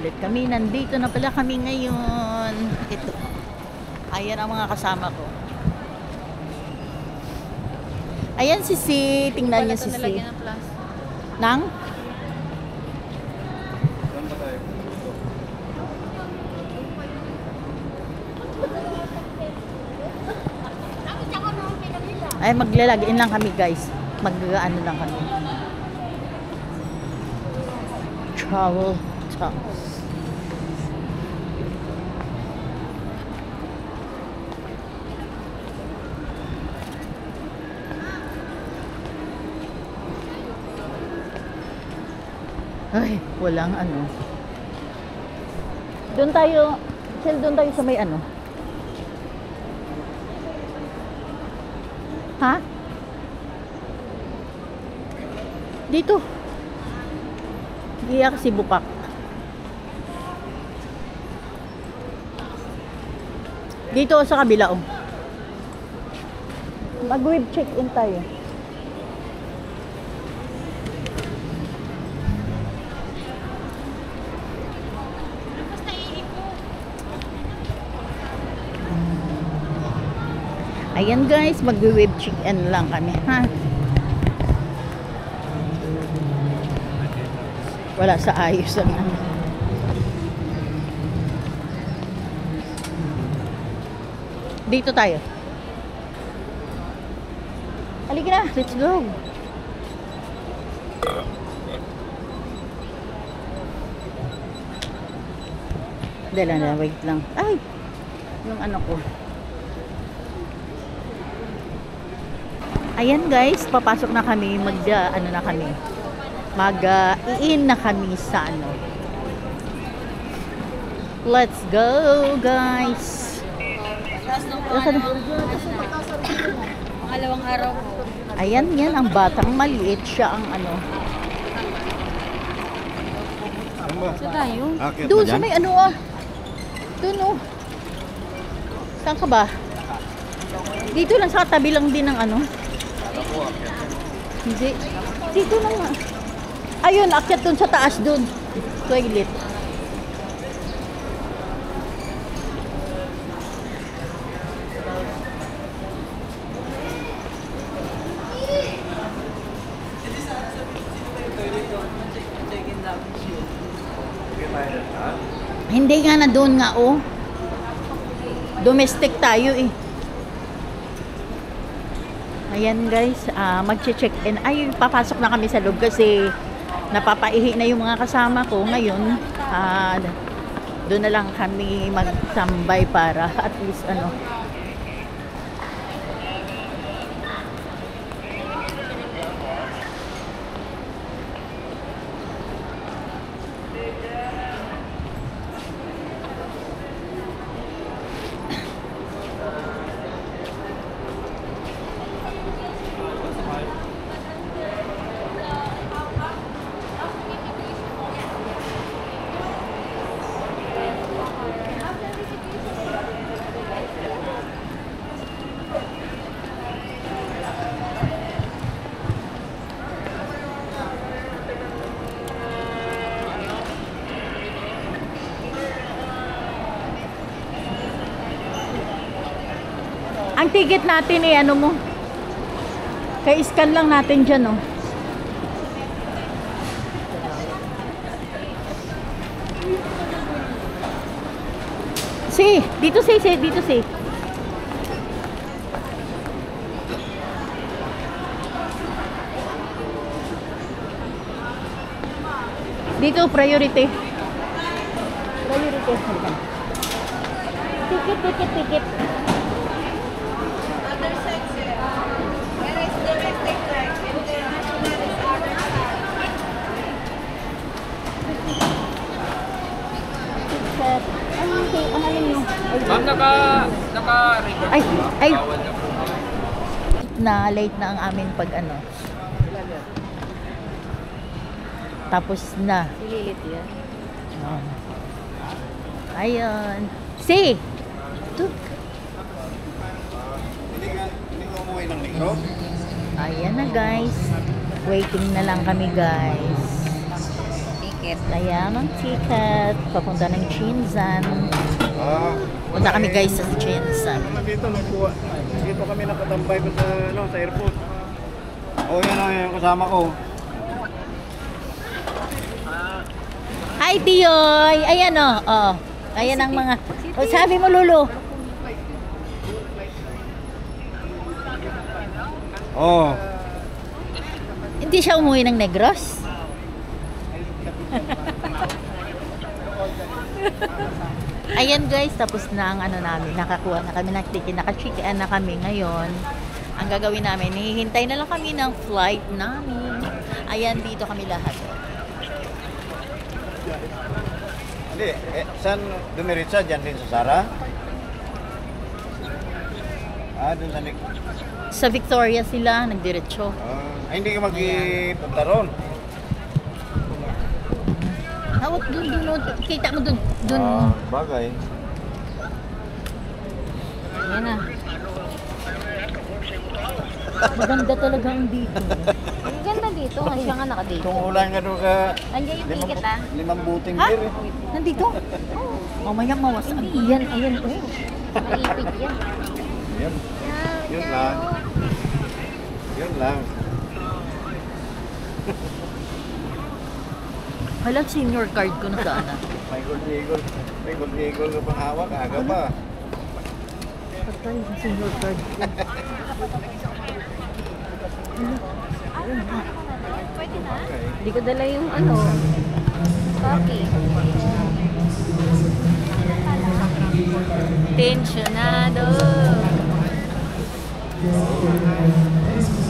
ulit kami. Nandito na pala kami ngayon. Ito. Ayan ang mga kasama ko. Ayan si C. Tingnan niyo si C. Nang? Ay, maglalagin lang kami guys. Mag-ano lang kami. Travel talks. Ay, walang ano. Doon tayo, Sel, doon tayo sa may ano. Ha? Dito. Iyak si Bupak. Dito sa kabila, oh. Mag-web check-in tayo. Ayan guys, mag-web check-in lang kami, ha? Wala sa ayos ang ano. Dito tayo. Halika na, let's go. Dala na, wait lang. Ay, yung ano ko. Ayan guys, papasok na kami, ano na kami. Mag-i-in na kami sa ano. Let's go guys. Pangalawang araw ko. Ayan yan, ang batang maliit siya ang ano. Saan tayo? Doon sa may ano ah. Doon oh. Saan ka ba? Dito lang sa tabi lang din ng ano. Hindi. Dito lang nga. Ayun, akyat dun sa taas dun. Toilet. Hindi nga na doon nga oh. Domestic tayo eh. Ayan guys, mag-check-in. Ay, papasok na kami sa loob kasi napapaihi na yung mga kasama ko. Ngayon, doon na lang kami magsambay para at least ano. Ang ticket natin eh, ano mo? Kaya-scan lang natin dyan, oh. Si, dito si, dito si. Dito, priority. Priority. Ticket, ticket, ticket. Ma'am, naka-record Ay, ba? ay. Bawal na po. Na late na ang amin pag ano. Tapos na. Si Lilith yan. Oh. Ayun. Si! Ito. Hindi ko umuwi ng negro? Ayan na guys. Waiting na lang kami guys. Thank ticket. Ayan ang ticket. Papunta ng Chinsan. Punta kami guys sa Chinsan. Dito, nagkuha. Dito kami nakatambay pa sa, sa airport. Oh, yan ang yung kasama ko. Hi, Tiyoy! Ayan o. Oh. Ayan ang mga... Oh, sabi mo, Lulu. Oh. Hindi siya umuwi ng Negros? Ayan guys, tapos na ang ano namin. Nakakuha na kami ng ticket. Naka-check-in na kami ngayon. Ang gagawin namin, hihintay na lang kami ng flight namin. Ayan, dito kami lahat. Hindi, saan dumiritsa? Diyan din sa Sara? Dun sa Sa Victoria sila, nagdiretso. hindi ka magpunta ron. Hawak dun. Kita mo dun. Bagay. Ayan na. Maganda talaga ang dito. Ang ganda dito. Ay, siya nga naka-date. Kung ulan ka doon ka, Andiyan yung ticket ah. 5 buting Ha? beer eh. Nandito? Mamaya mawas. Ayan. Oh. Naipit yan. Yun. Yun lang. Yun lang. Hala, senior card ko na sana. May gold eagle ka pang hawak, aga pa. Patay, senior card ko. Pwede na. Okay. Hindi ko dala yung copy. Tensionado.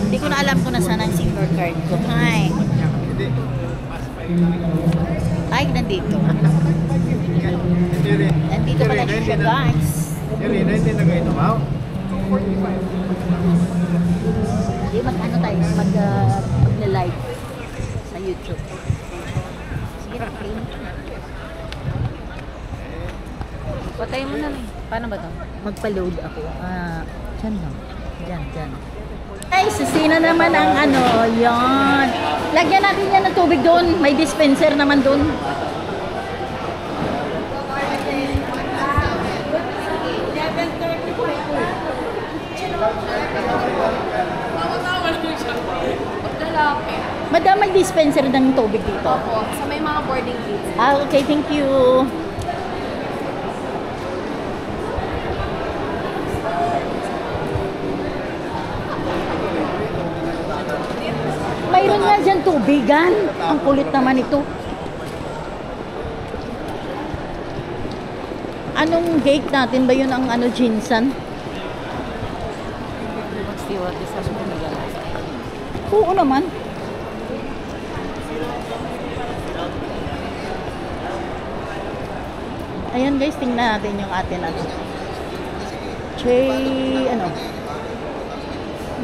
Hindi ko na alam kung nasaan ang senior card ko. Hi. Hindi. Ay, nandito. Hindi rin. Nandito pala siya, guys. Hindi na kayo tumaw. Hindi, mag-ano tayo, mag-live sa YouTube. Sige, okay. Patay mo na lang. Paano ba to? Magpa-load ako. Diyan lang. Diyan. Ay, sisina naman ang yan. Lagyan natin yan ng tubig doon. May dispenser naman doon. Madam, may dispenser ng tubig dito. Opo, sa may mga boarding gates. Okay, thank you. Mayroon nga dyan tubigan. Ang kulit naman ito. Anong gate natin ba yun ang Jinsan? Stewardess sa mga Oo naman. Ayan guys, tingnan natin yung atin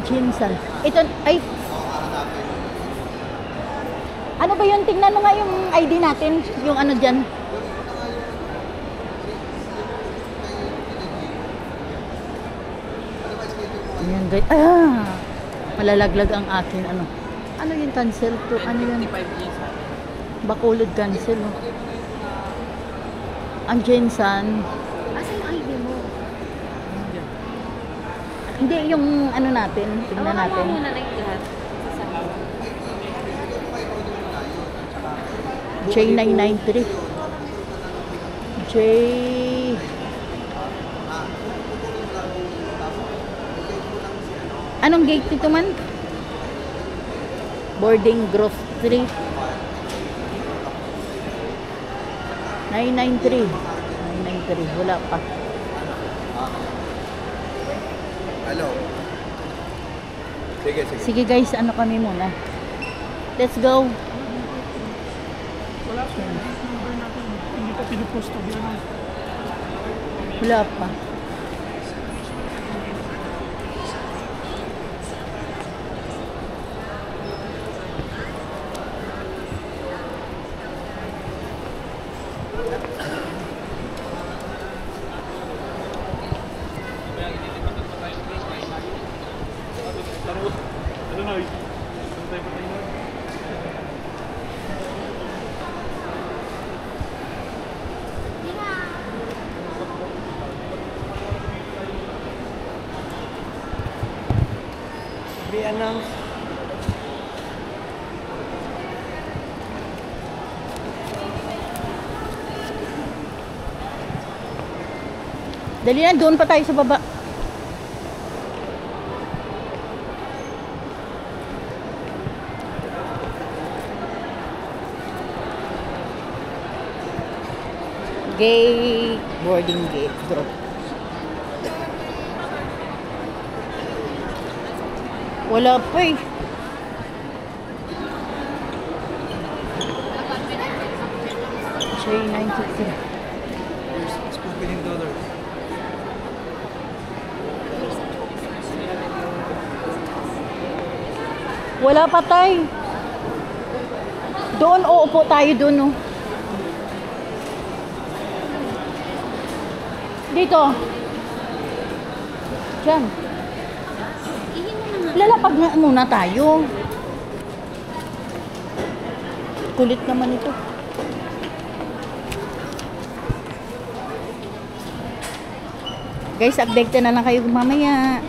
Jinsan. Ito, ay. Ano ba yun? Tingnan mo nga yung ID natin. Yung dyan. Ayan guys. Malalaglag ang akin. Ano yung cancel to? Ano yun? Bacolod cancel. Ang Jinsan. Asa yung ID mo? Hindi, yung natin. Tingnan natin. Muna na yung lahat. J993. Anong gate nito man? Boarding Grove 3. 993. Wala pa. Hello. Sige. Sige guys, kami muna. Let's go. Hindi pa pinuposto yan. Wala pa. be announced. Dali na, doon pa tayo sa baba. Gate, boarding gate, drop. Wala pa eh. Say 960. It's $15. Wala pa tay. Doon, uupo tayo doon, no. Dito. Diyan. Lalapag na muna tayo. Kulit naman ito. Guys, update na lang kayo mamaya.